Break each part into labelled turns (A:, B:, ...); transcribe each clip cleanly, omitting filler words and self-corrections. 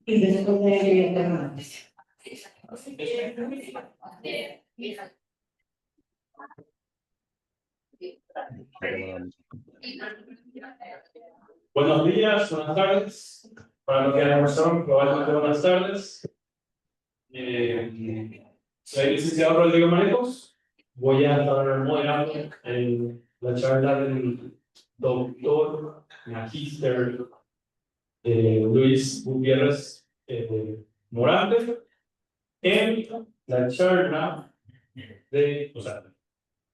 A: Y después de Fernández.
B: Buenos días, buenas tardes. Para los que almorzaron, probablemente buenas tardes. Soy el licenciado Rodrigo Manejos. Voy a estar moderando en la charla del doctor Magíster Luis Gutiérrez Morante en la charla de,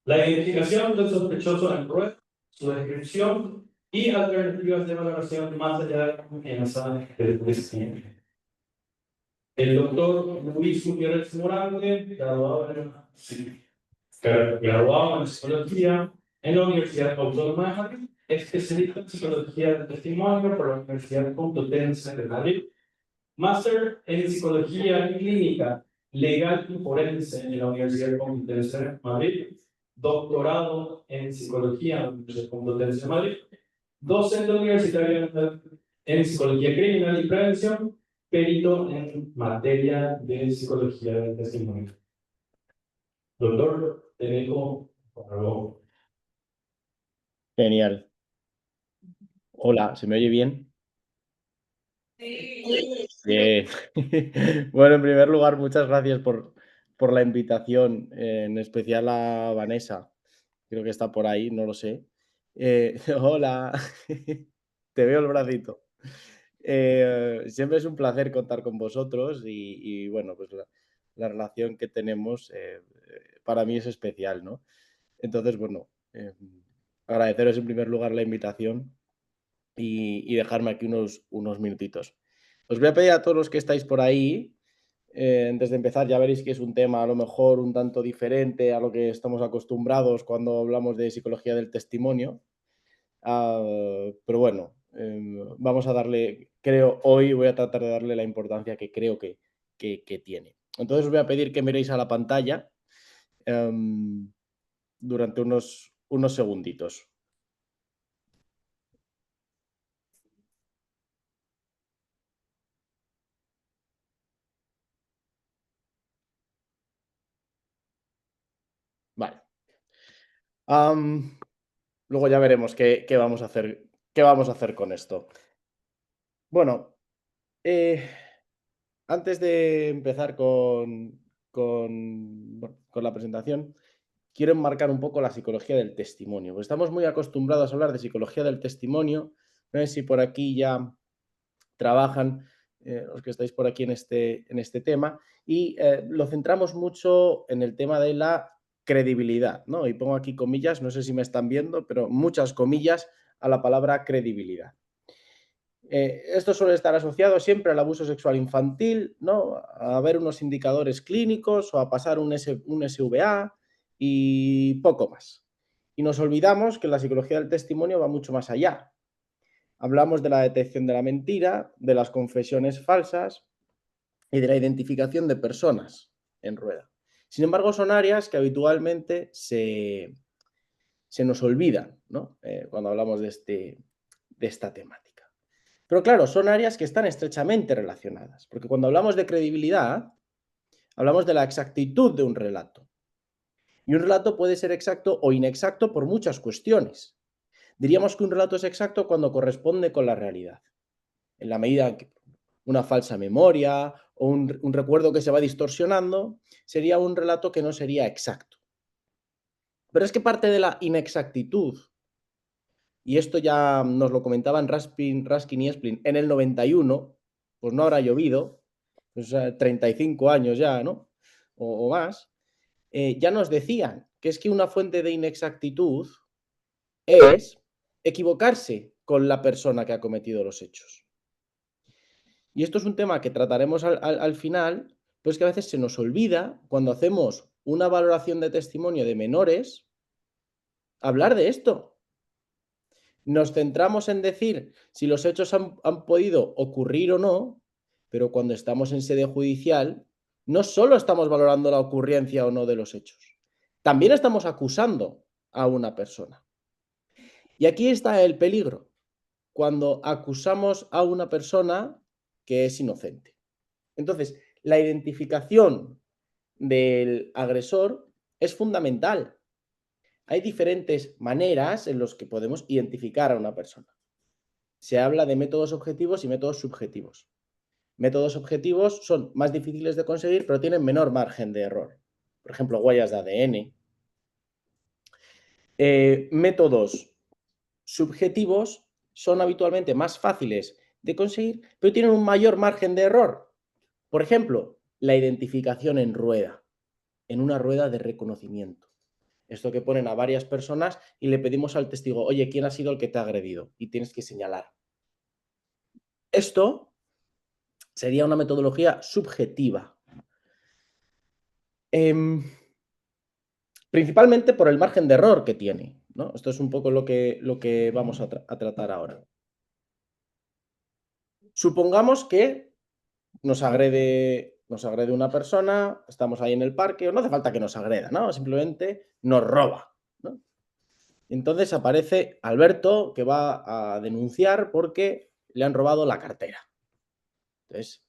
B: la identificación del sospechoso en red, su descripción y alternativas de valoración más allá de la confianza del presidente. El doctor Luis Gutiérrez Morante, graduado en psicología en la Universidad Autónoma de Madrid, especialista en psicología del testimonio por la Universidad Complutense de Madrid, máster en psicología clínica legal y forense en la Universidad Complutense de Madrid, doctorado en psicología en la Universidad Complutense de Madrid, docente universitario en psicología criminal y prevención, perito en materia de psicología del testimonio. Doctor, te dejo, por favor.
C: Genial. Hola, ¿se me oye bien? Bien. Bueno, en primer lugar, muchas gracias por la invitación, en especial a Vanessa. Creo que está por ahí, no lo sé. Hola, te veo el bracito. Siempre es un placer contar con vosotros y bueno, pues la relación que tenemos para mí es especial, ¿no? Entonces, bueno, agradeceros en primer lugar la invitación y dejarme aquí unos minutitos. Os voy a pedir a todos los que estáis por ahí, antes de empezar, ya veréis que es un tema a lo mejor un tanto diferente a lo que estamos acostumbrados cuando hablamos de psicología del testimonio. Pero bueno, vamos a darle, creo, hoy voy a tratar de darle la importancia que creo que tiene. Entonces os voy a pedir que miréis a la pantalla durante unos segunditos. Vale. Luego ya veremos qué vamos a hacer, qué vamos a hacer con esto. Bueno, eh, antes de empezar con la presentación, quiero enmarcar un poco la psicología del testimonio. Pues estamos muy acostumbrados a hablar de psicología del testimonio. No sé si por aquí ya trabajan los que estáis por aquí en este tema, y lo centramos mucho en el tema de la credibilidad, ¿no? Y pongo aquí comillas, no sé si me están viendo, pero muchas comillas a la palabra credibilidad. Esto suele estar asociado siempre al abuso sexual infantil, ¿no? A ver unos indicadores clínicos o a pasar un SVA y poco más. Y nos olvidamos que la psicología del testimonio va mucho más allá. Hablamos de la detección de la mentira, de las confesiones falsas y de la identificación de personas en rueda. Sin embargo, son áreas que habitualmente se nos olvidan, ¿no? Cuando hablamos de esta temática. Pero claro, son áreas que están estrechamente relacionadas, porque cuando hablamos de credibilidad, hablamos de la exactitud de un relato. Y un relato puede ser exacto o inexacto por muchas cuestiones. Diríamos que un relato es exacto cuando corresponde con la realidad, en la medida en que una falsa memoria o un recuerdo que se va distorsionando sería un relato que no sería exacto. Pero es que parte de la inexactitud, y esto ya nos lo comentaban Raskin y Esplin en el 91, pues no habrá llovido, pues 35 años ya, ¿no? O más, ya nos decían que es que una fuente de inexactitud es equivocarse con la persona que ha cometido los hechos. Y esto es un tema que trataremos al final, pero es que a veces se nos olvida, cuando hacemos una valoración de testimonio de menores, hablar de esto. Nos centramos en decir si los hechos han podido ocurrir o no, pero cuando estamos en sede judicial, no solo estamos valorando la ocurrencia o no de los hechos, también estamos acusando a una persona. Y aquí está el peligro. Cuando acusamos a una persona, que es inocente. Entonces, la identificación del agresor es fundamental. Hay diferentes maneras en las que podemos identificar a una persona. Se habla de métodos objetivos y métodos subjetivos. Métodos objetivos son más difíciles de conseguir, pero tienen menor margen de error. Por ejemplo, huellas de ADN. Métodos subjetivos son habitualmente más fáciles de conseguir, pero tienen un mayor margen de error. Por ejemplo, la identificación en rueda, en una rueda de reconocimiento. Esto que ponen a varias personas y le pedimos al testigo, oye, ¿quién ha sido el que te ha agredido? Y tienes que señalar. Esto sería una metodología subjetiva. Principalmente por el margen de error que tiene, ¿no? Esto es un poco lo que vamos a tratar ahora. Supongamos que nos agrede una persona, estamos ahí en el parque, o no hace falta que nos agreda, ¿no? Simplemente nos roba, ¿no? Entonces aparece Alberto, que va a denunciar porque le han robado la cartera. Entonces,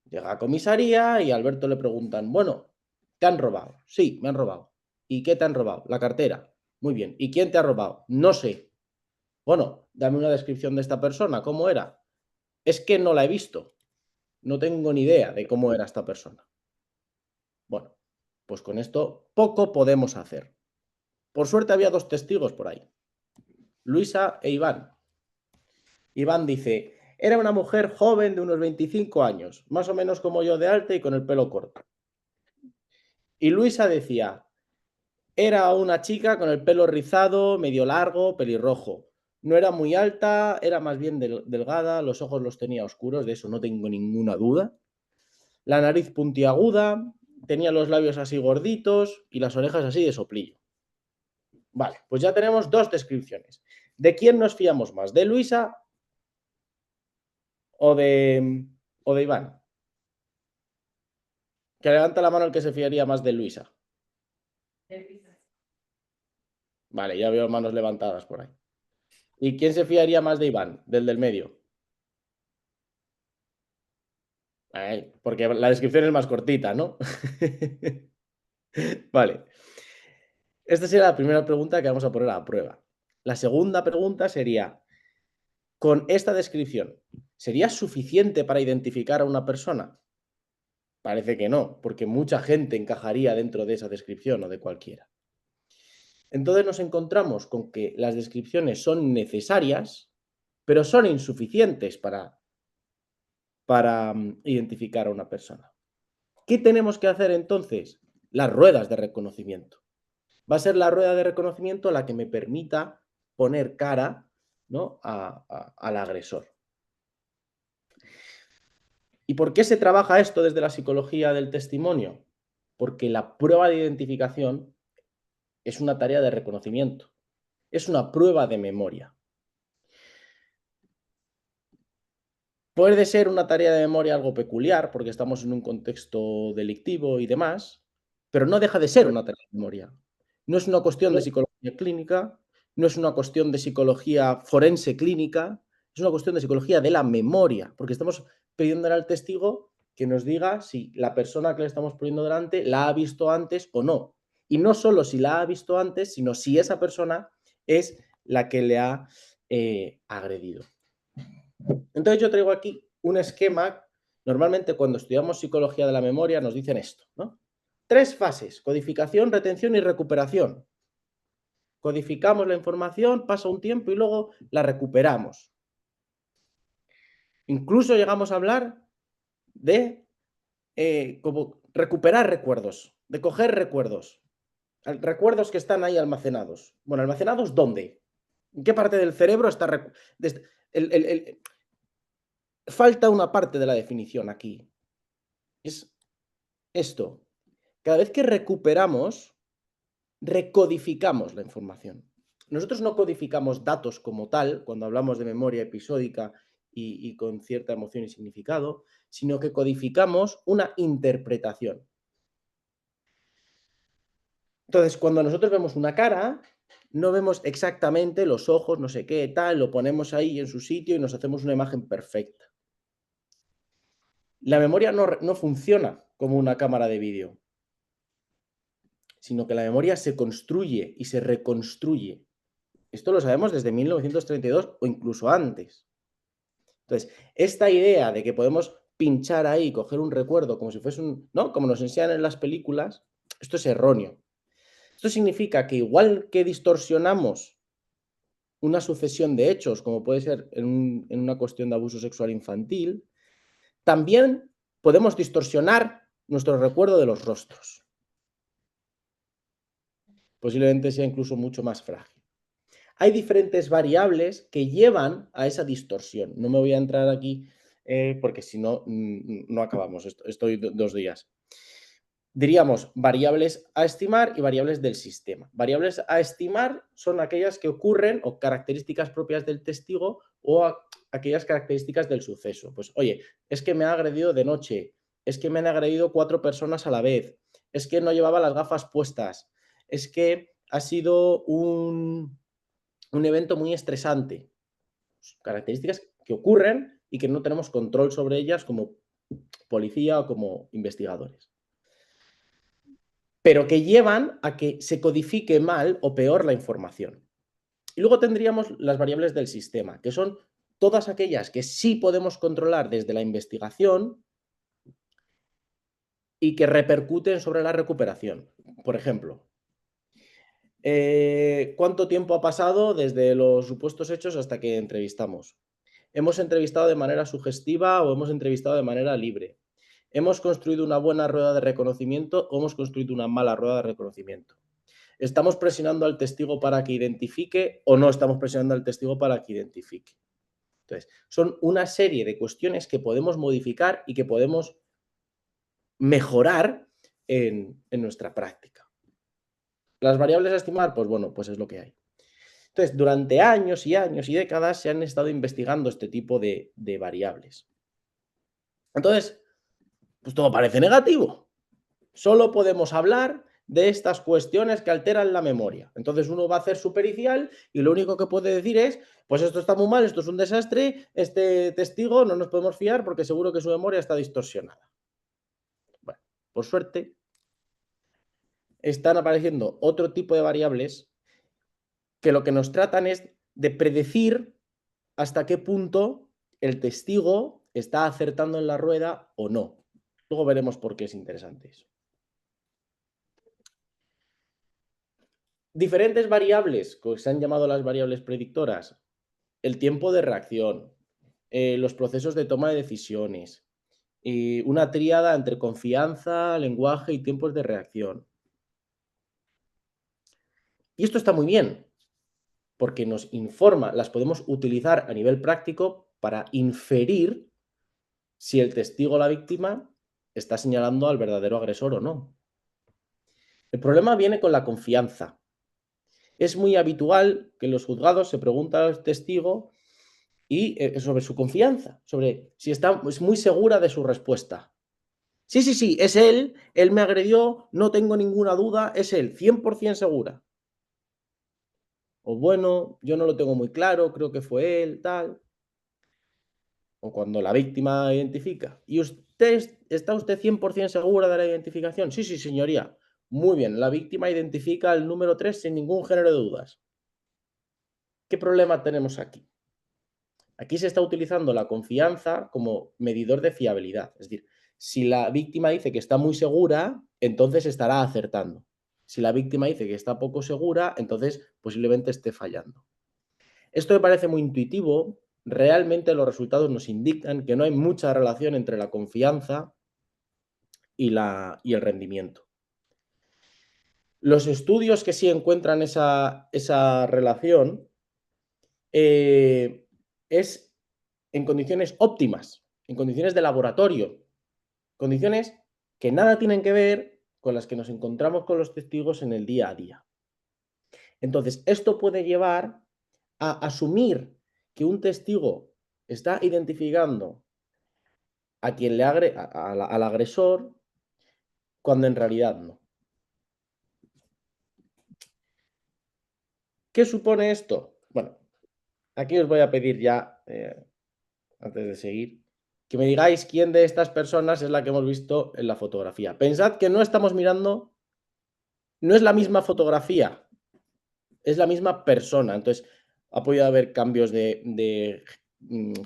C: llega a comisaría y a Alberto le preguntan, bueno, ¿te han robado? Sí, me han robado. ¿Y qué te han robado? La cartera. Muy bien. ¿Y quién te ha robado? No sé. Bueno, dame una descripción de esta persona. ¿Cómo era? Es que no la he visto. No tengo ni idea de cómo era esta persona. Bueno, pues con esto poco podemos hacer. Por suerte había dos testigos por ahí. Luisa e Iván. Iván dice, era una mujer joven de unos 25 años, más o menos como yo de alta y con el pelo corto. Y Luisa decía, era una chica con el pelo rizado, medio largo, pelirrojo. No era muy alta, era más bien delgada, los ojos los tenía oscuros, de eso no tengo ninguna duda. La nariz puntiaguda, tenía los labios así gorditos y las orejas así de soplillo. Vale, pues ya tenemos dos descripciones. ¿De quién nos fiamos más? ¿De Luisa o de Iván? Que levanta la mano el que se fiaría más de Luisa. Vale, ya veo manos levantadas por ahí. ¿Y quién se fiaría más de Iván? Del medio. Porque la descripción es más cortita, ¿no? Vale. Esta sería la primera pregunta que vamos a poner a prueba. La segunda pregunta sería, con esta descripción, ¿sería suficiente para identificar a una persona? Parece que no, porque mucha gente encajaría dentro de esa descripción o de cualquiera. Entonces nos encontramos con que las descripciones son necesarias, pero son insuficientes para identificar a una persona. ¿Qué tenemos que hacer entonces? Las ruedas de reconocimiento. Va a ser la rueda de reconocimiento la que me permita poner cara, ¿no?, al agresor. ¿Y por qué se trabaja esto desde la psicología del testimonio? Porque la prueba de identificación es una tarea de reconocimiento, es una prueba de memoria. Puede ser una tarea de memoria algo peculiar, porque estamos en un contexto delictivo y demás, pero no deja de ser una tarea de memoria. No es una cuestión de psicología clínica, no es una cuestión de psicología forense clínica, es una cuestión de psicología de la memoria, porque estamos pidiéndole al testigo que nos diga si la persona que le estamos poniendo delante la ha visto antes o no. Y no solo si la ha visto antes, sino si esa persona es la que le ha agredido. Entonces yo traigo aquí un esquema. Normalmente cuando estudiamos psicología de la memoria nos dicen esto, ¿no? 3 fases: codificación, retención y recuperación. Codificamos la información, pasa un tiempo y luego la recuperamos. Incluso llegamos a hablar de como recuperar recuerdos, de coger recuerdos. Recuerdos que están ahí almacenados. Bueno, ¿almacenados dónde? ¿En qué parte del cerebro está? Falta una parte de la definición aquí. Es esto. Cada vez que recuperamos, recodificamos la información. Nosotros no codificamos datos como tal, cuando hablamos de memoria episódica y con cierta emoción y significado, sino que codificamos una interpretación. Entonces, cuando nosotros vemos una cara, no vemos exactamente los ojos, no sé qué, tal, lo ponemos ahí en su sitio y nos hacemos una imagen perfecta. La memoria no funciona como una cámara de vídeo, sino que la memoria se construye y se reconstruye. Esto lo sabemos desde 1932 o incluso antes. Entonces, esta idea de que podemos pinchar ahí, coger un recuerdo como si fuese ¿no? Como nos enseñan en las películas, esto es erróneo. Esto significa que igual que distorsionamos una sucesión de hechos, como puede ser en una cuestión de abuso sexual infantil, también podemos distorsionar nuestro recuerdo de los rostros. Posiblemente sea incluso mucho más frágil. Hay diferentes variables que llevan a esa distorsión. No me voy a entrar aquí porque si no, no acabamos. Estoy 2 días. Diríamos variables a estimar y variables del sistema. Variables a estimar son aquellas que ocurren o características propias del testigo o aquellas características del suceso. Pues oye, es que me ha agredido de noche, es que me han agredido 4 personas a la vez, es que no llevaba las gafas puestas, es que ha sido un evento muy estresante. Características que ocurren y que no tenemos control sobre ellas como policía o como investigadores, pero que llevan a que se codifique mal o peor la información. Y luego tendríamos las variables del sistema, que son todas aquellas que sí podemos controlar desde la investigación y que repercuten sobre la recuperación. Por ejemplo, ¿cuánto tiempo ha pasado desde los supuestos hechos hasta que entrevistamos? ¿Hemos entrevistado de manera sugestiva o hemos entrevistado de manera libre? ¿Hemos construido una buena rueda de reconocimiento o hemos construido una mala rueda de reconocimiento? ¿Estamos presionando al testigo para que identifique o no estamos presionando al testigo para que identifique? Entonces, son una serie de cuestiones que podemos modificar y que podemos mejorar en nuestra práctica. Las variables a estimar, pues bueno, pues es lo que hay. Entonces, durante años y años y décadas se han estado investigando este tipo de variables. Entonces, pues todo parece negativo. Solo podemos hablar de estas cuestiones que alteran la memoria. Entonces uno va a hacer su pericial y lo único que puede decir es, pues esto está muy mal, esto es un desastre, este testigo no nos podemos fiar porque seguro que su memoria está distorsionada. Bueno, por suerte, están apareciendo otro tipo de variables que lo que nos tratan es de predecir hasta qué punto el testigo está acertando en la rueda o no. Luego veremos por qué es interesante eso. Diferentes variables, que se han llamado las variables predictoras, el tiempo de reacción, los procesos de toma de decisiones, una tríada entre confianza, lenguaje y tiempos de reacción. Y esto está muy bien, porque nos informa, las podemos utilizar a nivel práctico para inferir si el testigo o la víctima está señalando al verdadero agresor o no. El problema viene con la confianza. Es muy habitual que en los juzgados se pregunta al testigo y sobre su confianza, sobre si está es muy segura de su respuesta. Sí, sí, sí, es él me agredió, no tengo ninguna duda, es él, 100% segura. O bueno, yo no lo tengo muy claro, creo que fue él, tal. O cuando la víctima identifica. ¿Y está usted 100% segura de la identificación? Sí, sí, señoría. Muy bien, la víctima identifica el número 3 sin ningún género de dudas. ¿Qué problema tenemos aquí? Aquí se está utilizando la confianza como medidor de fiabilidad. Es decir, si la víctima dice que está muy segura, entonces estará acertando. Si la víctima dice que está poco segura, entonces posiblemente esté fallando. Esto me parece muy intuitivo. Realmente los resultados nos indican que no hay mucha relación entre la confianza y el rendimiento. Los estudios que sí encuentran esa relación es en condiciones óptimas, en condiciones de laboratorio, condiciones que nada tienen que ver con las que nos encontramos con los testigos en el día a día. Entonces, esto puede llevar a asumir que un testigo está identificando a quien al agresor cuando en realidad no. ¿Qué supone esto? Bueno, aquí os voy a pedir ya, antes de seguir, que me digáis quién de estas personas es la que hemos visto en la fotografía. Pensad que no estamos mirando, no es la misma fotografía, es la misma persona. Entonces, ha podido haber cambios de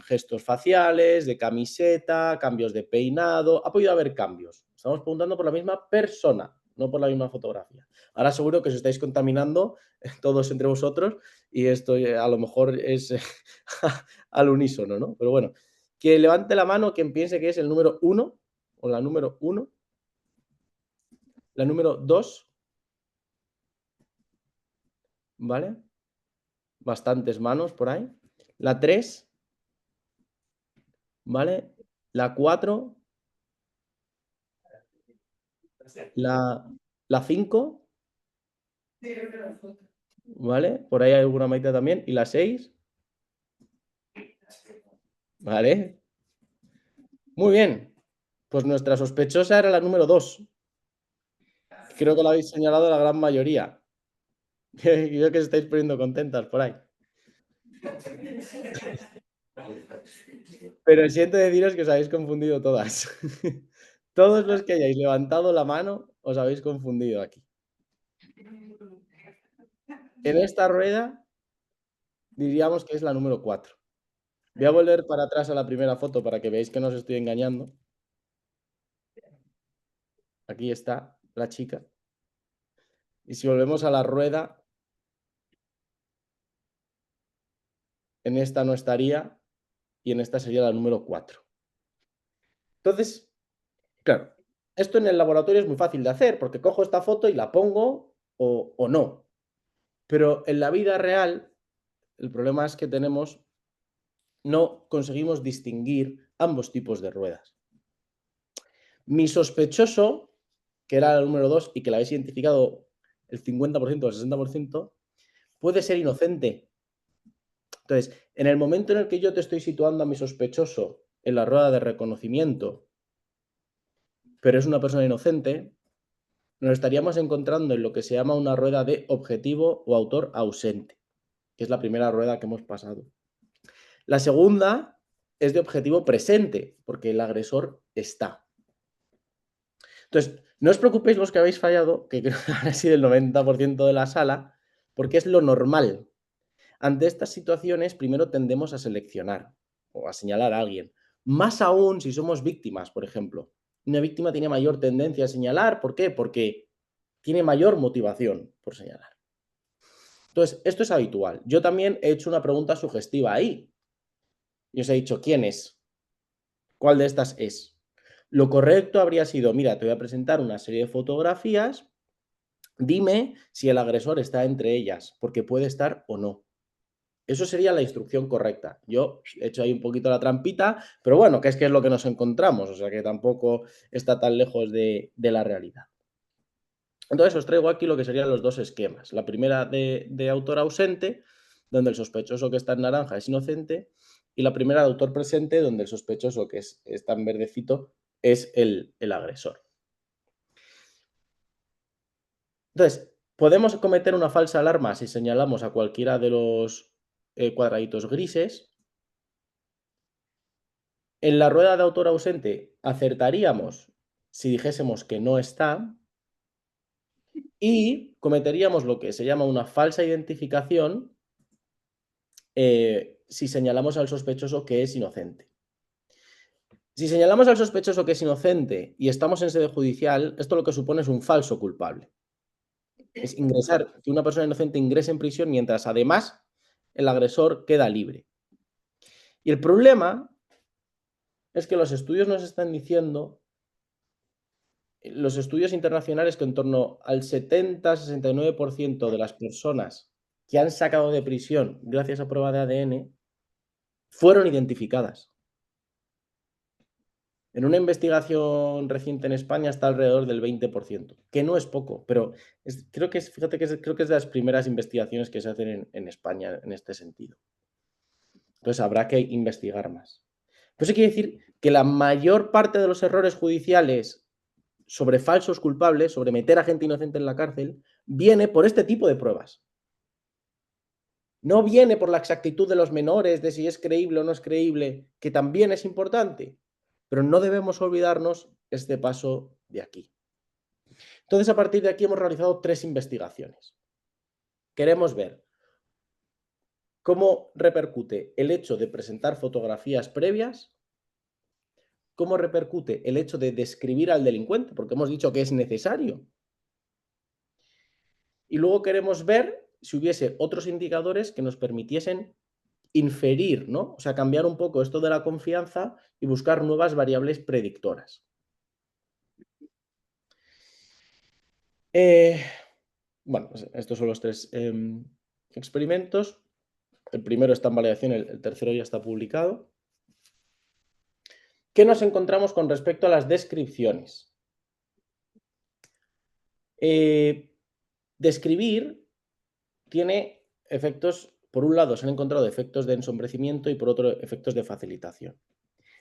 C: gestos faciales, de camiseta, cambios de peinado, ha podido haber cambios. Estamos preguntando por la misma persona, no por la misma fotografía. Ahora seguro que os estáis contaminando todos entre vosotros y esto a lo mejor es al unísono, ¿no? Pero bueno, que levante la mano quien piense que es el número 1 o la número 1, la número 2, ¿vale? Bastantes manos por ahí. La 3, ¿vale? La 4, la 5, ¿vale? Por ahí hay alguna maita también. Y la 6, ¿vale? Muy bien. Pues nuestra sospechosa era la número 2. Creo que la habéis señalado la gran mayoría. Creo que os estáis poniendo contentas por ahí. Pero siento deciros que os habéis confundido todas. Todos los que hayáis levantado la mano os habéis confundido aquí. En esta rueda diríamos que es la número 4. Voy a volver para atrás a la primera foto para que veáis que no os estoy engañando. Aquí está la chica. Y si volvemos a la rueda, en esta no estaría y en esta sería la número 4. Entonces, claro, esto en el laboratorio es muy fácil de hacer porque cojo esta foto y la pongo o no. Pero en la vida real, el problema es que no conseguimos distinguir ambos tipos de ruedas. Mi sospechoso, que era el número 2 y que la habéis identificado el 50% o el 60%, puede ser inocente. Entonces, en el momento en el que yo te estoy situando a mi sospechoso en la rueda de reconocimiento, pero es una persona inocente, nos estaríamos encontrando en lo que se llama una rueda de objetivo o autor ausente, que es la primera rueda que hemos pasado. La segunda es de objetivo presente, porque el agresor está. Entonces, no os preocupéis los que habéis fallado, que creo que ha sido el 90% de la sala, porque es lo normal. Ante estas situaciones, primero tendemos a seleccionar o a señalar a alguien. Más aún si somos víctimas, por ejemplo. Una víctima tiene mayor tendencia a señalar. ¿Por qué? Porque tiene mayor motivación por señalar. Entonces, esto es habitual. Yo también he hecho una pregunta sugestiva ahí. Y os he dicho, ¿quién es? ¿Cuál de estas es? Lo correcto habría sido, mira, te voy a presentar una serie de fotografías, dime si el agresor está entre ellas, porque puede estar o no. Eso sería la instrucción correcta. Yo he hecho ahí un poquito la trampita, pero bueno, que es lo que nos encontramos, o sea que tampoco está tan lejos de la realidad. Entonces os traigo aquí lo que serían los dos esquemas. La primera de autor ausente, donde el sospechoso que está en naranja es inocente, y la primera de autor presente, donde el sospechoso que está en verdecito es el agresor. Entonces, podemos cometer una falsa alarma si señalamos a cualquiera de los cuadraditos grises. En la rueda de autor ausente acertaríamos si dijésemos que no está y cometeríamos lo que se llama una falsa identificación si señalamos al sospechoso que es inocente. Si señalamos al sospechoso que es inocente y estamos en sede judicial, esto lo que supone es un falso culpable. Es ingresar, que una persona inocente ingrese en prisión mientras además el agresor queda libre. Y el problema es que los estudios nos están diciendo, los estudios internacionales, que en torno al 70-69% de las personas que han sacado de prisión gracias a prueba de ADN fueron identificadas. En una investigación reciente en España está alrededor del 20%, que no es poco, pero creo que es de las primeras investigaciones que se hacen en España en este sentido. Entonces habrá que investigar más. Pero eso quiere decir que la mayor parte de los errores judiciales sobre falsos culpables, sobre meter a gente inocente en la cárcel, viene por este tipo de pruebas. No viene por la exactitud de los menores, de si es creíble o no es creíble, que también es importante, Pero no debemos olvidarnos este paso de aquí. Entonces, a partir de aquí hemos realizado 3 investigaciones. Queremos ver cómo repercute el hecho de presentar fotografías previas, cómo repercute el hecho de describir al delincuente, porque hemos dicho que es necesario. Y luego queremos ver si hubiese otros indicadores que nos permitiesen inferir, ¿no? O sea, cambiar un poco esto de la confianza y buscar nuevas variables predictoras. Bueno, pues estos son los 3 experimentos. El primero está en validación, el tercero ya está publicado. ¿Qué nos encontramos con respecto a las descripciones? Describir tiene efectos, por un lado se han encontrado efectos de ensombrecimiento y por otro efectos de facilitación.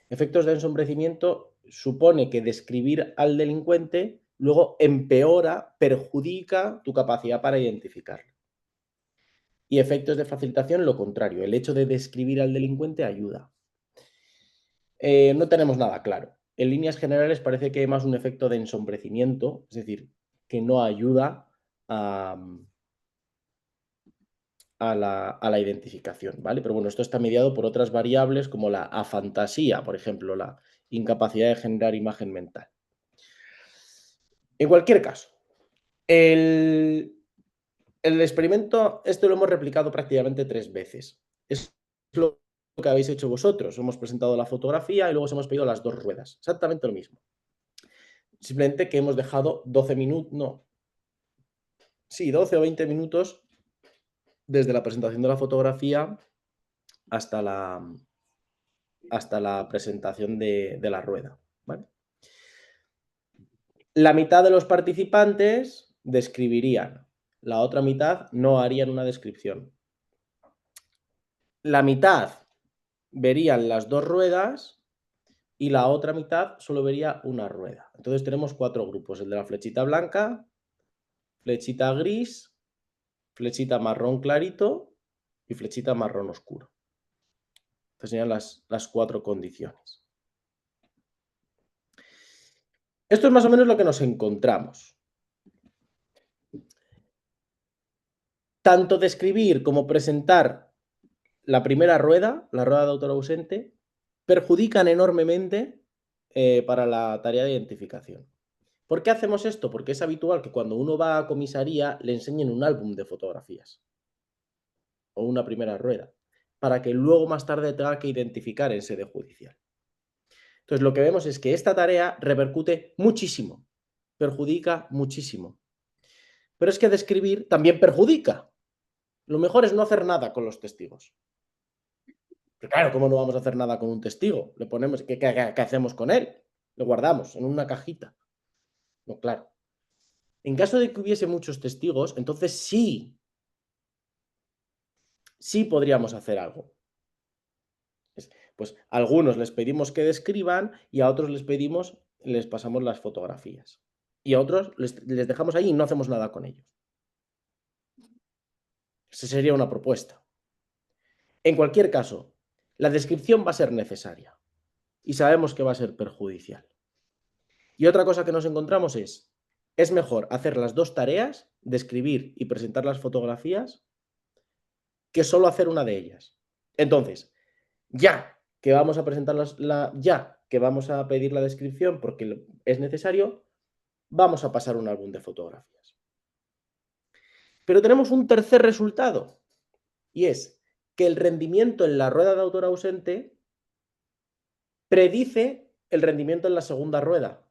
C: Efectos de ensombrecimiento supone que describir al delincuente luego empeora, perjudica tu capacidad para identificarlo. Y efectos de facilitación, lo contrario, el hecho de describir al delincuente ayuda. No tenemos nada claro. En líneas generales parece que hay más un efecto de ensombrecimiento, es decir, que no ayuda a la identificación, ¿vale? Pero bueno, esto está mediado por otras variables como la afantasía, por ejemplo, la incapacidad de generar imagen mental. En cualquier caso, el experimento, lo hemos replicado prácticamente 3 veces. Es lo que habéis hecho vosotros. Hemos presentado la fotografía y luego os hemos pedido las 2 ruedas. Exactamente lo mismo. Simplemente que hemos dejado 12 minutos, no. Sí, 12 o 20 minutos desde la presentación de la fotografía hasta la presentación de la rueda, ¿vale? La mitad de los participantes describirían, la otra mitad no harían una descripción. La mitad verían las 2 ruedas y la otra mitad solo vería una rueda. Entonces tenemos 4 grupos, el de la flechita blanca, flechita gris, flechita marrón clarito y flechita marrón oscuro. Estas serían las 4 condiciones. Esto es más o menos lo que nos encontramos. Tanto describir como presentar la primera rueda, la rueda de autor ausente, perjudican enormemente para la tarea de identificación. ¿Por qué hacemos esto? Porque es habitual que cuando uno va a comisaría le enseñen un álbum de fotografías o una primera rueda, para que luego más tarde tenga que identificar en sede judicial. Entonces lo que vemos es que esta tarea repercute muchísimo, perjudica muchísimo. Pero es que describir también perjudica. Lo mejor es no hacer nada con los testigos. Pero claro, ¿cómo no vamos a hacer nada con un testigo? Le ponemos, ¿qué hacemos con él? Lo guardamos en una cajita. No, claro. En caso de que hubiese muchos testigos, entonces sí podríamos hacer algo. Pues a algunos les pedimos que describan y a otros les pasamos las fotografías. Y a otros les dejamos ahí y no hacemos nada con ellos. Esa sería una propuesta. En cualquier caso, la descripción va a ser necesaria y sabemos que va a ser perjudicial. Y otra cosa que nos encontramos es mejor hacer las 2 tareas, describir y presentar las fotografías, que solo hacer una de ellas. Entonces, ya que vamos a presentar ya que vamos a pedir la descripción porque es necesario, vamos a pasar un álbum de fotografías. Pero tenemos un tercer resultado, y es que el rendimiento en la rueda de autor ausente predice el rendimiento en la segunda rueda.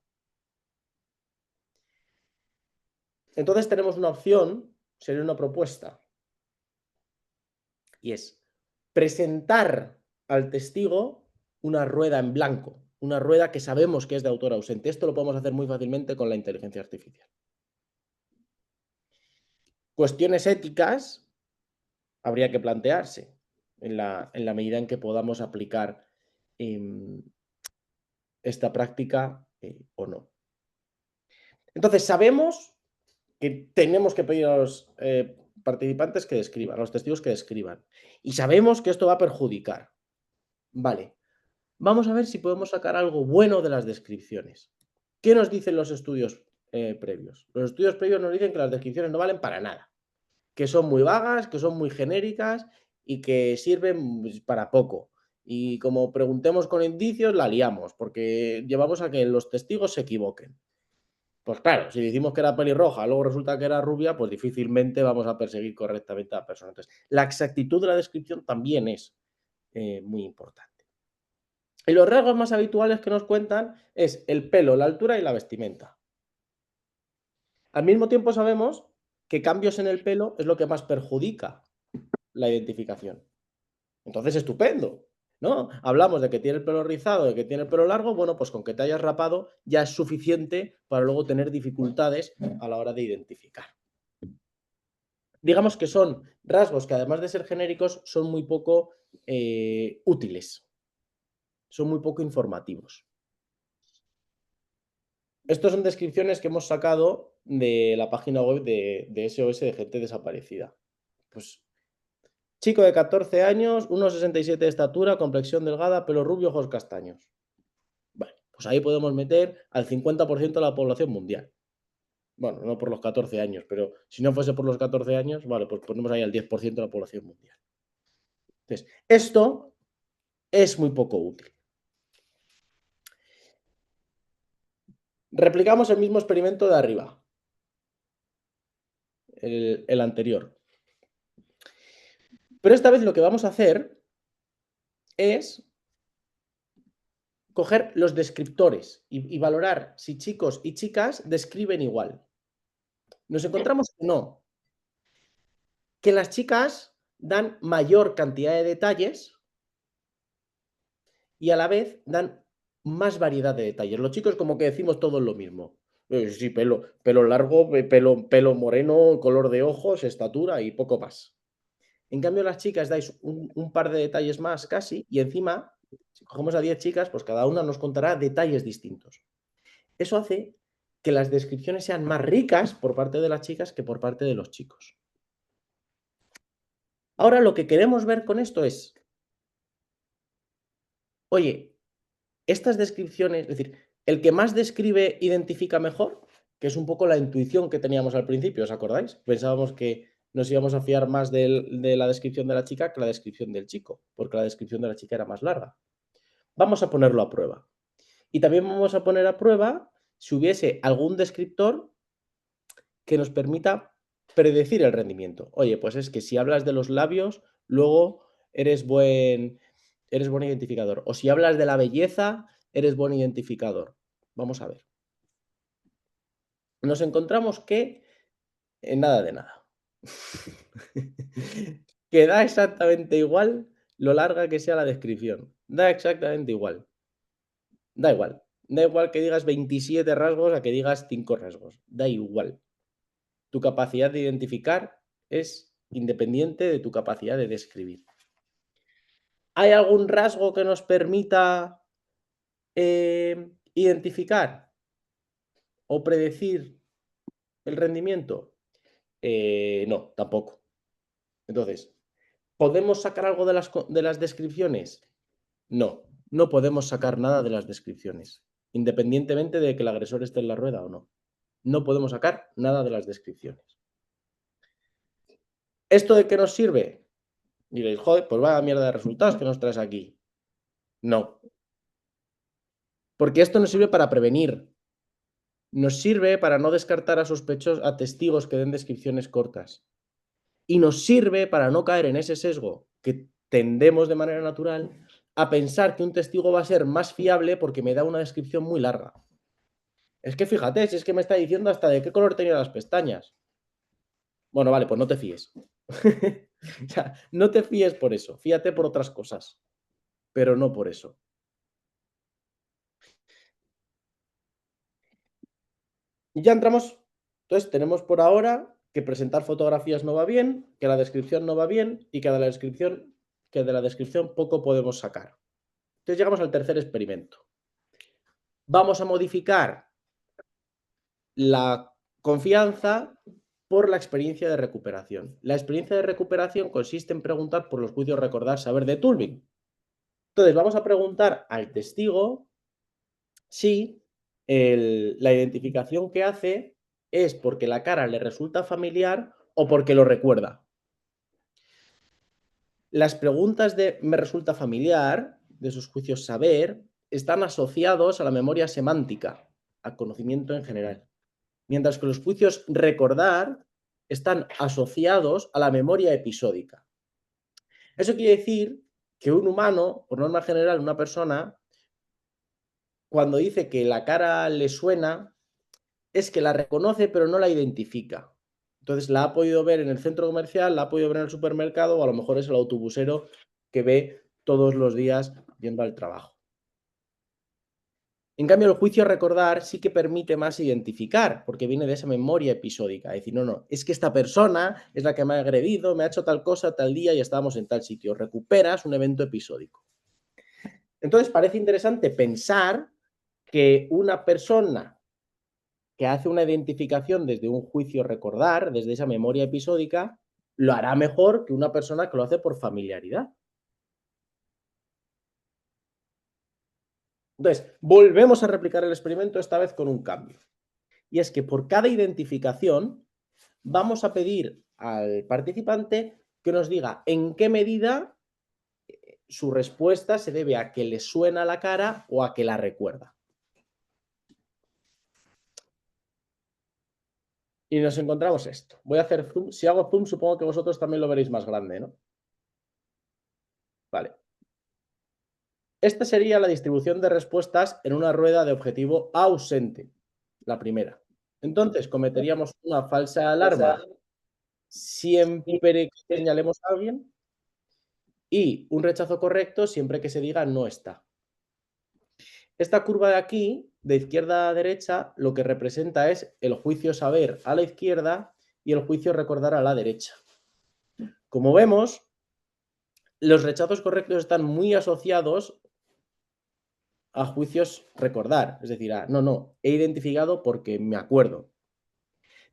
C: Entonces tenemos una opción, sería una propuesta, y es presentar al testigo una rueda en blanco, una rueda que sabemos que es de autor ausente. Esto lo podemos hacer muy fácilmente con la inteligencia artificial. Cuestiones éticas habría que plantearse en la medida en que podamos aplicar esta práctica o no. Entonces, sabemos que tenemos que pedir a los participantes que describan, a los testigos que describan. Y sabemos que esto va a perjudicar. Vale. Vamos a ver si podemos sacar algo bueno de las descripciones. ¿Qué nos dicen los estudios previos? Los estudios previos nos dicen que las descripciones no valen para nada, que son muy vagas, que son muy genéricas y que sirven para poco. Y como preguntemos con indicios, la liamos, porque llevamos a que los testigos se equivoquen. Pues claro, si decimos que era pelirroja, luego resulta que era rubia, pues difícilmente vamos a perseguir correctamente a la persona. Entonces, la exactitud de la descripción también es muy importante. Y los rasgos más habituales que nos cuentan es el pelo, la altura y la vestimenta. Al mismo tiempo sabemos que cambios en el pelo es lo que más perjudica la identificación. Entonces, estupendo, ¿no? Hablamos de que tiene el pelo rizado, de que tiene el pelo largo, bueno, pues con que te hayas rapado ya es suficiente para luego tener dificultades a la hora de identificar. Digamos que son rasgos que además de ser genéricos son muy poco útiles, son muy poco informativos. Estas son descripciones que hemos sacado de la página web de SOS de gente desaparecida. Pues, chico de 14 años, 1,67 de estatura, complexión delgada, pelo rubio, ojos castaños. Bueno, pues ahí podemos meter al 50% de la población mundial. Bueno, no por los 14 años, pero si no fuese por los 14 años, vale, pues ponemos ahí al 10% de la población mundial. Entonces, esto es muy poco útil. Replicamos el mismo experimento de arriba, el anterior. Pero esta vez lo que vamos a hacer es coger los descriptores y valorar si chicos y chicas describen igual. Nos encontramos que no, que las chicas dan mayor cantidad de detalles y a la vez dan más variedad de detalles. Los chicos como que decimos todos lo mismo. Sí, pelo largo, pelo moreno, color de ojos, estatura y poco más. En cambio, las chicas dais un par de detalles más casi y encima, si cogemos a 10 chicas, pues cada una nos contará detalles distintos. Eso hace que las descripciones sean más ricas por parte de las chicas que por parte de los chicos. Ahora lo que queremos ver con esto es, oye, estas descripciones, es decir, el que más describe identifica mejor, que es un poco la intuición que teníamos al principio, ¿os acordáis? Pensábamos que nos íbamos a fiar más de la descripción de la chica que la descripción del chico, porque la descripción de la chica era más larga. Vamos a ponerlo a prueba. Y también vamos a poner a prueba si hubiese algún descriptor que nos permita predecir el rendimiento. Oye, pues es que si hablas de los labios, luego eres buen identificador. O si hablas de la belleza, eres buen identificador. Vamos a ver. Nos encontramos que nada de nada. Que da exactamente igual lo larga que sea la descripción. Da exactamente igual. Da igual. Da igual que digas 27 rasgos a que digas 5 rasgos. Da igual. Tu capacidad de identificar es independiente de tu capacidad de describir. ¿Hay algún rasgo que nos permita identificar o predecir el rendimiento? No, tampoco. Entonces, ¿podemos sacar algo de las descripciones? No, no podemos sacar nada de las descripciones, independientemente de que el agresor esté en la rueda o no. No podemos sacar nada de las descripciones. ¿Esto de qué nos sirve? Diréis, joder, pues vaya mierda de resultados que nos traes aquí. No. Porque esto nos sirve para prevenir. Nos sirve para no descartar a sospechosos, a testigos que den descripciones cortas. Y nos sirve para no caer en ese sesgo que tendemos de manera natural a pensar que un testigo va a ser más fiable porque me da una descripción muy larga. Es que fíjate, si es que me está diciendo hasta de qué color tenía las pestañas. Bueno, vale, pues no te fíes. O sea, no te fíes por eso, fíate por otras cosas, pero no por eso. Y ya entramos, entonces tenemos por ahora que presentar fotografías no va bien, que la descripción no va bien y que de la descripción poco podemos sacar. Entonces llegamos al tercer experimento. Vamos a modificar la confianza por la experiencia de recuperación. La experiencia de recuperación consiste en preguntar por los juicios recordar saber de Turing. Entonces, vamos a preguntar al testigo si la identificación que hace es porque la cara le resulta familiar o porque lo recuerda. Las preguntas de me resulta familiar, de sus juicios saber, están asociados a la memoria semántica, al conocimiento en general. Mientras que los juicios recordar están asociados a la memoria episódica. Eso quiere decir que un humano, por norma general, una persona, cuando dice que la cara le suena, es que la reconoce pero no la identifica. Entonces la ha podido ver en el centro comercial, la ha podido ver en el supermercado, o a lo mejor es el autobusero que ve todos los días yendo al trabajo. En cambio, el juicio recordar sí que permite más identificar, porque viene de esa memoria episódica. Es decir, no, es que esta persona es la que me ha agredido, me ha hecho tal cosa tal día y estábamos en tal sitio. Recuperas un evento episódico. Entonces, parece interesante pensar que una persona que hace una identificación desde un juicio recordar, desde esa memoria episódica, lo hará mejor que una persona que lo hace por familiaridad. Entonces, volvemos a replicar el experimento, esta vez con un cambio. Y es que por cada identificación vamos a pedir al participante que nos diga en qué medida su respuesta se debe a que le suena la cara o a que la recuerda. Y nos encontramos esto. Voy a hacer zoom. Si hago zoom, supongo que vosotros también lo veréis más grande, ¿no? Vale. Esta sería la distribución de respuestas en una rueda de objetivo ausente, la primera. Entonces, cometeríamos una falsa alarma siempre que señalemos a alguien y un rechazo correcto siempre que se diga no está. Esta curva de aquí, de izquierda a derecha, lo que representa es el juicio saber a la izquierda y el juicio recordar a la derecha. Como vemos, los rechazos correctos están muy asociados a juicios recordar, es decir, no, he identificado porque me acuerdo.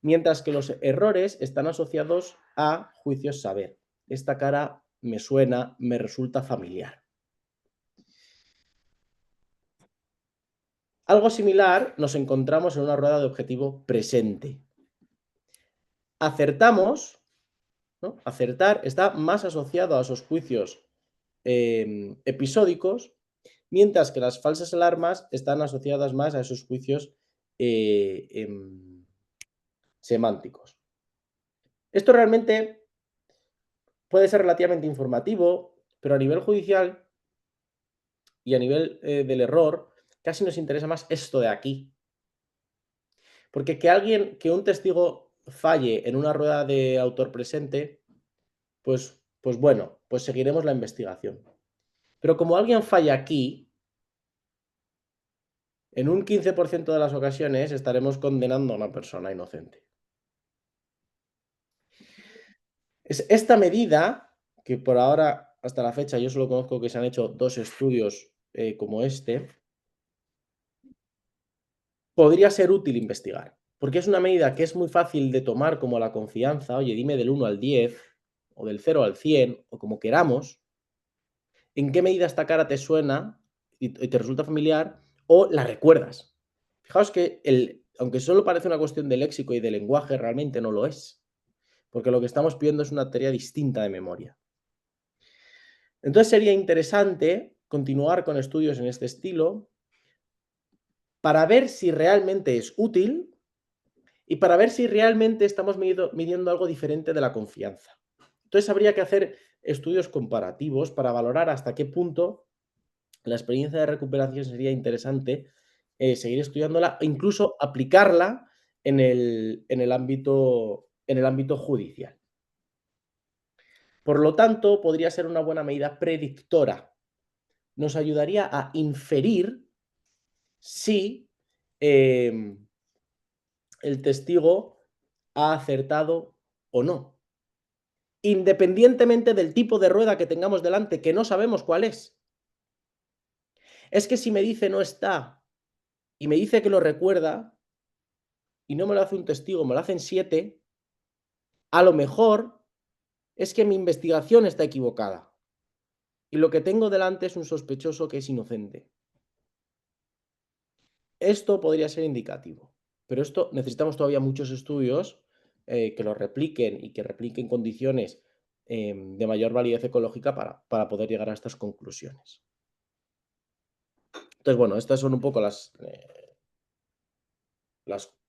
C: Mientras que los errores están asociados a juicios saber. Esta cara me suena, me resulta familiar. Algo similar nos encontramos en una rueda de objetivo presente. Acertamos, ¿no? Acertar está más asociado a esos juicios episódicos, mientras que las falsas alarmas están asociadas más a esos juicios semánticos. Esto realmente puede ser relativamente informativo, pero a nivel judicial y a nivel del error, casi nos interesa más esto de aquí. Porque que un testigo falle en una rueda de autor presente, pues bueno, pues seguiremos la investigación. Pero como alguien falla aquí, en un 15% de las ocasiones estaremos condenando a una persona inocente. Es esta medida, que por ahora, hasta la fecha, yo solo conozco que se han hecho 2 estudios como este, podría ser útil investigar, porque es una medida que es muy fácil de tomar como la confianza. Oye, dime del 1 al 10, o del 0 al 100, o como queramos, en qué medida esta cara te suena y te resulta familiar, o la recuerdas. Fijaos que aunque solo parece una cuestión de léxico y de lenguaje, realmente no lo es, porque lo que estamos pidiendo es una teoría distinta de memoria. Entonces sería interesante continuar con estudios en este estilo para ver si realmente es útil y para ver si realmente estamos midiendo algo diferente de la confianza. Entonces habría que hacer estudios comparativos para valorar hasta qué punto la experiencia de recuperación sería interesante seguir estudiándola e incluso aplicarla en el ámbito judicial. Por lo tanto, podría ser una buena medida predictora. Nos ayudaría a inferir si el testigo ha acertado o no, independientemente del tipo de rueda que tengamos delante, que no sabemos cuál es. Es que si me dice no está y me dice que lo recuerda y no me lo hace un testigo, me lo hacen 7, a lo mejor es que mi investigación está equivocada. y lo que tengo delante es un sospechoso que es inocente. Esto podría ser indicativo, pero esto necesitamos todavía muchos estudios que lo repliquen y que repliquen condiciones de mayor validez ecológica para poder llegar a estas conclusiones. Entonces, bueno, estas son un poco las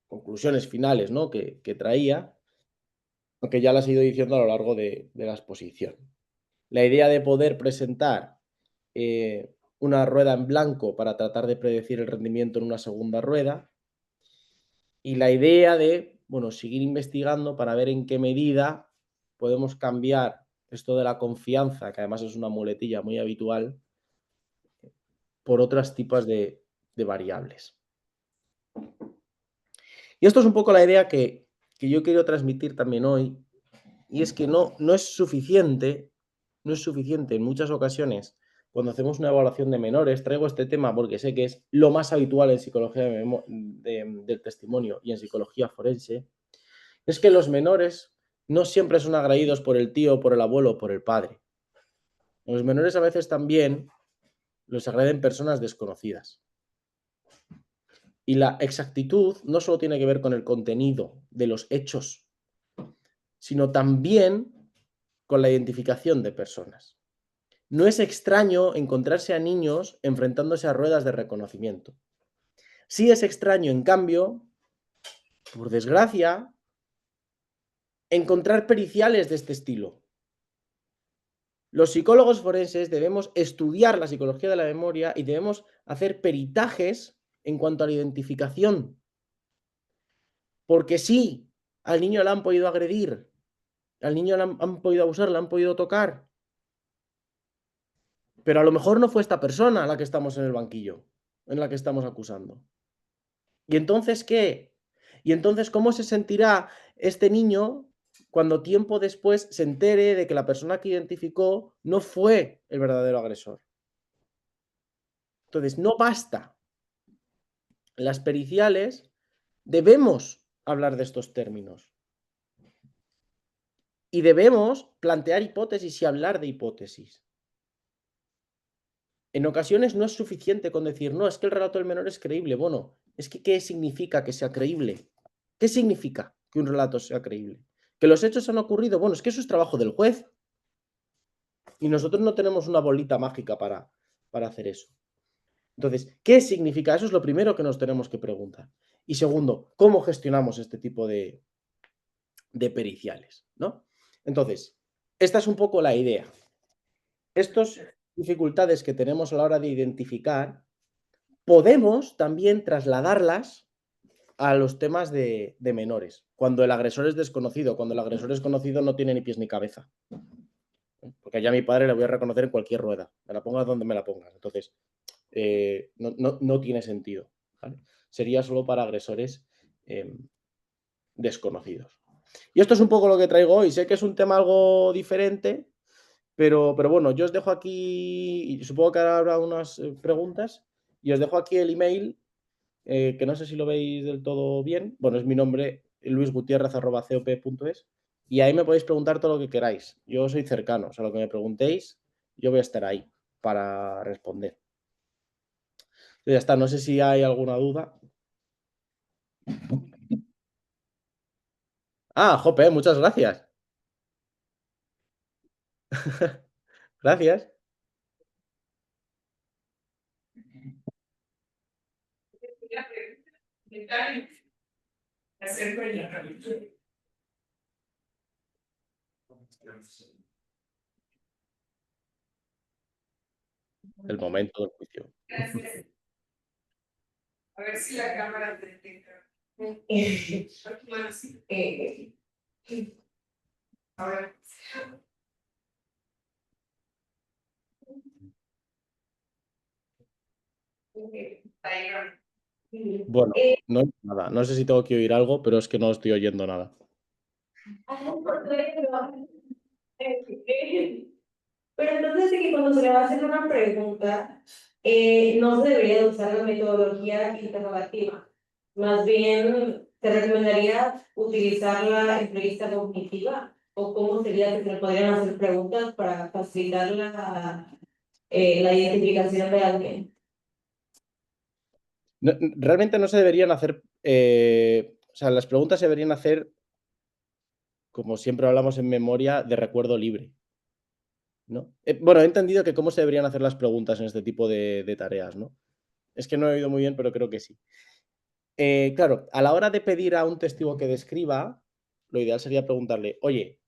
C: conclusiones finales, ¿no?, que traía, aunque ya las he ido diciendo a lo largo de la exposición. La idea de poder presentar una rueda en blanco para tratar de predecir el rendimiento en una segunda rueda, y la idea de, bueno, seguir investigando para ver en qué medida podemos cambiar esto de la confianza, que además es una muletilla muy habitual, por otros tipos de variables. Y esto es un poco la idea que yo quiero transmitir también hoy, y es que no es suficiente en muchas ocasiones cuando hacemos una evaluación de menores. Traigo este tema porque sé que es lo más habitual en psicología del testimonio y en psicología forense, es que los menores no siempre son agredidos por el tío, por el abuelo o por el padre. Los menores a veces también los agreden personas desconocidas. Y la exactitud no solo tiene que ver con el contenido de los hechos, sino también con la identificación de personas. No es extraño encontrarse a niños enfrentándose a ruedas de reconocimiento. Sí es extraño, en cambio, por desgracia, encontrar periciales de este estilo. Los psicólogos forenses debemos estudiar la psicología de la memoria y debemos hacer peritajes en cuanto a la identificación. Porque sí, al niño le han podido agredir, al niño le han podido abusar, le han podido tocar, pero a lo mejor no fue esta persona la que estamos en el banquillo, en la que estamos acusando. ¿Y entonces qué? ¿Y entonces cómo se sentirá este niño cuando tiempo después se entere de que la persona que identificó no fue el verdadero agresor? Entonces, no basta. Las periciales debemos hablar de estos términos. Y debemos plantear hipótesis y hablar de hipótesis. En ocasiones no es suficiente con decir, no, es que el relato del menor es creíble. Bueno, es que ¿qué significa que sea creíble? ¿Qué significa que un relato sea creíble? ¿Que los hechos han ocurrido? Bueno, es que eso es trabajo del juez. Y nosotros no tenemos una bolita mágica para hacer eso. Entonces, ¿qué significa? Eso es lo primero que nos tenemos que preguntar. Y segundo, ¿cómo gestionamos este tipo de periciales, ¿no? Entonces, esta es un poco la idea. Estas dificultades que tenemos a la hora de identificar, podemos también trasladarlas a los temas de menores, cuando el agresor es desconocido. Cuando el agresor es conocido no tiene ni pies ni cabeza. Porque ya a mi padre le voy a reconocer en cualquier rueda, me la pongas donde me la pongas. Entonces, no tiene sentido, ¿vale? Sería solo para agresores desconocidos. Y esto es un poco lo que traigo hoy. Sé que es un tema algo diferente, pero bueno, yo os dejo aquí, y supongo que ahora habrá unas preguntas, y os dejo aquí el email, que no sé si lo veis del todo bien. Bueno, es mi nombre, luisgutierrez@cop.es, y ahí me podéis preguntar todo lo que queráis. Yo soy cercano, o sea, lo que me preguntéis, yo voy a estar ahí para responder. Ya está, no sé si hay alguna duda. Ah, jope, muchas gracias. Gracias. El momento del juicio.
A: Gracias. A ver si la cámara te detecta. Bueno, sí. Ahora.
C: Bueno, no es nada. No sé si tengo que oír algo, pero es que no estoy oyendo nada.
A: Pero entonces sí que cuando se le va a hacer una pregunta, no se debería de usar la metodología interrogativa. Más bien, ¿te recomendaría utilizar la entrevista cognitiva? ¿O cómo sería que se le podrían hacer preguntas para facilitar la identificación de alguien.
C: Realmente no se deberían hacer, o sea, las preguntas se deberían hacer, como siempre hablamos en memoria, de recuerdo libre, ¿no? Bueno, he entendido que cómo se deberían hacer las preguntas en este tipo de tareas, ¿no? Es que no he oído muy bien, pero creo que sí. Claro, a la hora de pedir a un testigo que describa, lo ideal sería preguntarle, oye,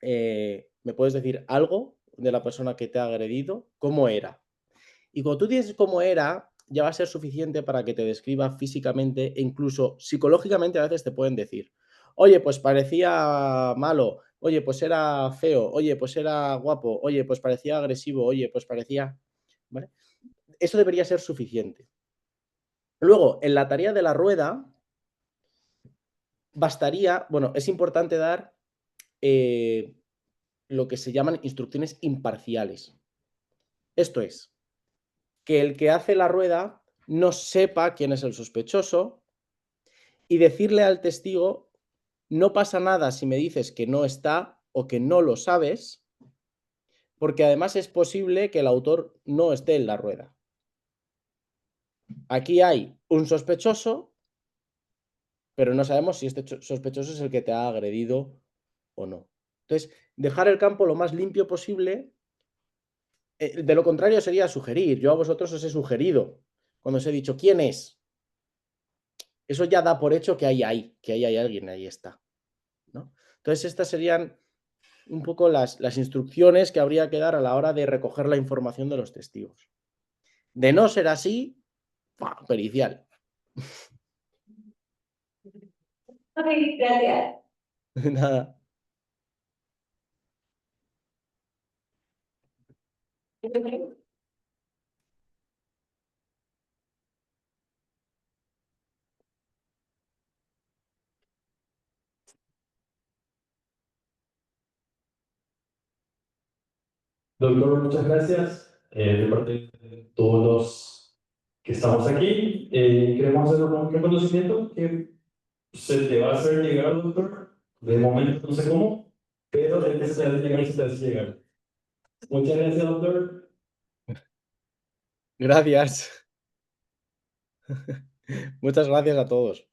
C: ¿me puedes decir algo de la persona que te ha agredido? ¿Cómo era? Y cuando tú dices cómo era, ya va a ser suficiente para que te describa físicamente e incluso psicológicamente a veces te pueden decir, oye, pues parecía malo, oye, pues era feo, oye, pues era guapo, oye, pues parecía agresivo, oye, pues parecía... ¿Vale? Eso debería ser suficiente. Luego, en la tarea de la rueda, bastaría, bueno, es importante dar lo que se llaman instrucciones imparciales. Esto es, que el que hace la rueda no sepa quién es el sospechoso y decirle al testigo, no pasa nada si me dices que no está o que no lo sabes, porque además es posible que el autor no esté en la rueda. Aquí hay un sospechoso, pero no sabemos si este sospechoso es el que te ha agredido o no. Entonces, dejar el campo lo más limpio posible. De lo contrario sería sugerir. Yo a vosotros os he sugerido cuando os he dicho quién es. Eso ya da por hecho que hay alguien, ahí está, ¿no? Entonces, estas serían un poco las instrucciones que habría que dar a la hora de recoger la información de los testigos. De no ser así, pericial.
A: Ok, gracias.
C: Nada.
B: Doctor, muchas gracias. De parte de todos los que estamos aquí, queremos hacer un reconocimiento que se te va a hacer llegar, doctor. De momento no sé cómo, pero de que se te va a llegar, se te va a llegar. Muchas gracias, doctor.
C: Gracias. Muchas gracias a todos.